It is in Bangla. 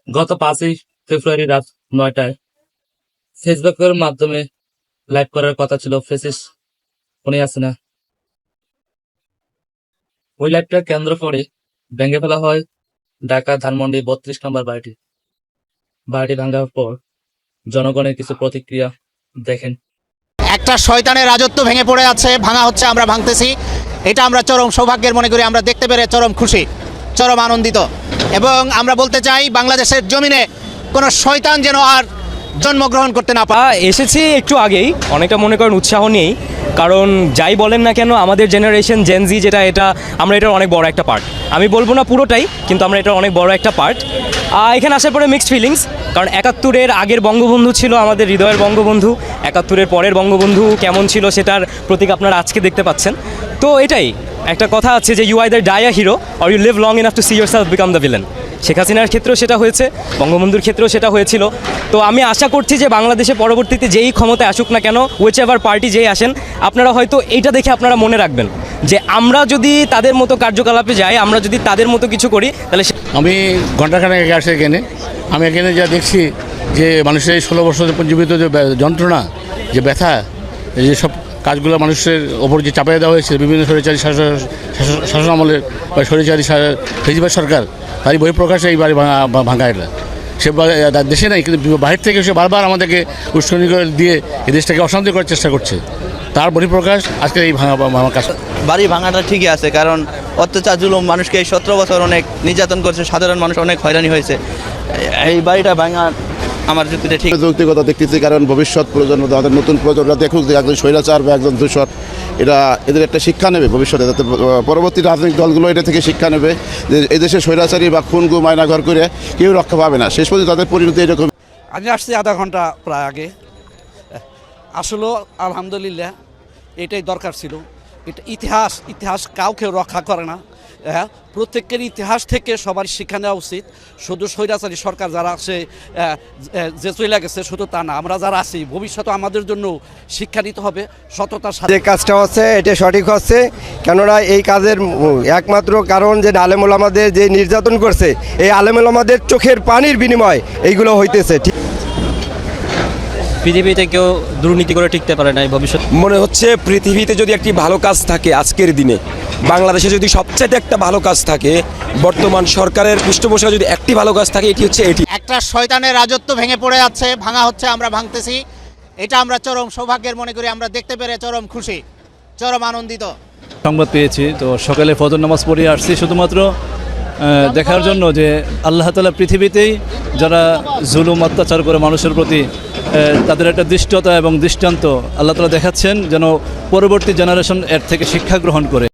গত 5ই ফেব্রুয়ারি রাত 9টায় ফেসবুকের মাধ্যমে লাইভ করার কথা ছিল ফেসিস, মনে আছে না? ওই লাইভটা কেন্দ্র করে ভেঙে ফেলা হয় ঢাকা ধানমন্ডি 32 নম্বর বাড়িটি ভাঙার পর জনগণের কিছু প্রতিক্রিয়া দেখেন। একটা শয়তানের রাজত্ব ভেঙে পড়ে আছে, ভাঙা হচ্ছে, আমরা ভাঙতেছি। এটা আমরা চরম সৌভাগ্যের মনে করি, আমরা দেখতে পেরে চরম খুশি, চরম আনন্দিত। এবং আমরা বলতে চাই বাংলাদেশের জমিনে কোনো শয়তান যেন আর জন্মগ্রহণ করতে না পারে। এসেছি একটু আগেই, অনেকটা মনে করেন উৎসাহ নেই, কারণ যাই বলেন না কেন আমাদের জেনারেশন জেনজি যেটা, এটা আমরা এটার অনেক বড় একটা পার্ট। আমি বলবো না পুরোটাই, কিন্তু আমরা এটার অনেক বড় একটা পার্ট। এখানে আসার পরে মিক্সড ফিলিংস, কারণ 71-এর আগের বঙ্গবন্ধু ছিল আমাদের হৃদয়ের বঙ্গবন্ধু, 71-এর পরের বঙ্গবন্ধু কেমন ছিল সেটার প্রতীক আপনারা আজকে দেখতে পাচ্ছেন। তো এটাই একটা কথা আছে যে you either die a hero or you live long enough to see yourself become the villain. Sheikh হাসিনার ক্ষেত্রেও সেটা হয়েছে, বঙ্গবন্ধুর ক্ষেত্রেও সেটা হয়েছিল। তো আমি আশা করছি যে বাংলাদেশে পরবর্তীতে যেই ক্ষমতায় আসুক না কেন, হুইচ এভার পার্টি যেই আসেন, আপনারা হয়তো এইটা দেখে আপনারা মনে রাখবেন যে আমরা যদি তাদের মতো কার্যকলাপে যাই, আমরা যদি তাদের মতো কিছু করি, তাহলে আমি ঘণ্টাখানেক আগে আসি এখানে। আমি এখানে যা দেখছি যে মানুষের 16 বছর পঞ্জীবিত যে যন্ত্রণা, যে ব্যথা, যে সব কাজগুলো মানুষের ওপর যে চাপিয়ে দেওয়া হয়েছে বিভিন্ন স্বৈরাচারী শাসন আমলের বা স্বৈরাচারী ফেজিবাদ সরকার, তারই বহিঃপ্রকাশে এই বাড়ি ভাঙা এটা। সে দেশে নাই, কিন্তু বাহির থেকে সে বারবার আমাদেরকে উস্কানি করে দিয়ে এই দেশটাকে অশান্তি করার চেষ্টা করছে। তার বহিঃপ্রকাশ আজকে এই ভাঙা কাজ। বাড়ি ভাঙাটা ঠিকই আছে, কারণ অত্যাচার জুলুম মানুষকে এই 17 বছর অনেক নির্যাতন করছে, সাধারণ মানুষ অনেক হয়রানি হয়েছে। এই বাড়িটা ভাঙা আমার যুক্তিটা ঠিক। যৌক্তিকতা দেখতেছি, কারণ ভবিষ্যৎ প্রজন্ম, তাদের নতুন প্রজন্মরা দেখুক যে একজন স্বৈরাচার বা একজন দূষর, এটা এদের একটা শিক্ষা নেবে ভবিষ্যতে, যাতে পরবর্তী রাজনৈতিক দলগুলো এটা থেকে শিক্ষা নেবে যে এদেশে স্বৈরাচারী বা খুন গু মায়না ঘর করে কেউ রক্ষা পাবে না, শেষ পর্যন্ত তাদের পরিণতি এরকম। আমি আসছি আধা ঘন্টা প্রায় আগে। আসলে আলহামদুলিল্লাহ এটাই দরকার ছিল। এটা ইতিহাস কাউকে রক্ষা করে না। প্রত্যেকের ইতিহাস থেকে সবার শিক্ষা নেওয়া উচিত। শুধু স্বৈরাচারী সরকার যারা আছে যে চলে গেছে শুধু তা না, আমরা যারা আছি ভবিষ্যতে আমাদের জন্য শিক্ষা নিতে হবে সততার সাথে। যে কাজটা হচ্ছে এটা সঠিক হচ্ছে, কেননা এই কাজের একমাত্র কারণ যে আলেম ওলামাদের যে নির্যাতন করছে, এই আলেম ওলামাদের চোখের পানির বিনিময় এইগুলো হইতেছে। পৃথিবীতে কেউ দুর্নীতি করে টিকতে পারে না এই ভবিষ্যৎ। মনে হচ্ছে পৃথিবীতে যদি একটি ভালো কাজ থাকে আজকের দিনে, বাংলাদেশে যদি সবচেয়ে একটা ভালো কাজ থাকে, বর্তমান সরকারের পৃষ্ঠপোষকতা যদি একটি ভালো কাজ থাকে, এটি হচ্ছে এটি। একটা শয়তানের রাজত্ব ভেঙে পড়ে আছে, ভাঙা হচ্ছে, আমরা ভাঙতেছি। এটা আমরা চরম সৌভাগ্যের মনে করি, আমরা দেখতে পেরে চরম খুশি, চরম আনন্দিত। সংবাদ পেয়েছি, তো সকালে ফজর নামাজ পড়ে আসছি শুধুমাত্র দেখার জন্য যে আল্লাহ তাআলা পৃথিবীতেই যারা জুলুম অত্যাচার করে মানুষের প্রতি, তাদের একটা দৃষ্টতা এবং দৃষ্টান্ত আল্লাহ তাআলা দেখাচ্ছেন, যেন পরবর্তী জেনারেশন এর থেকে শিক্ষা গ্রহণ করে।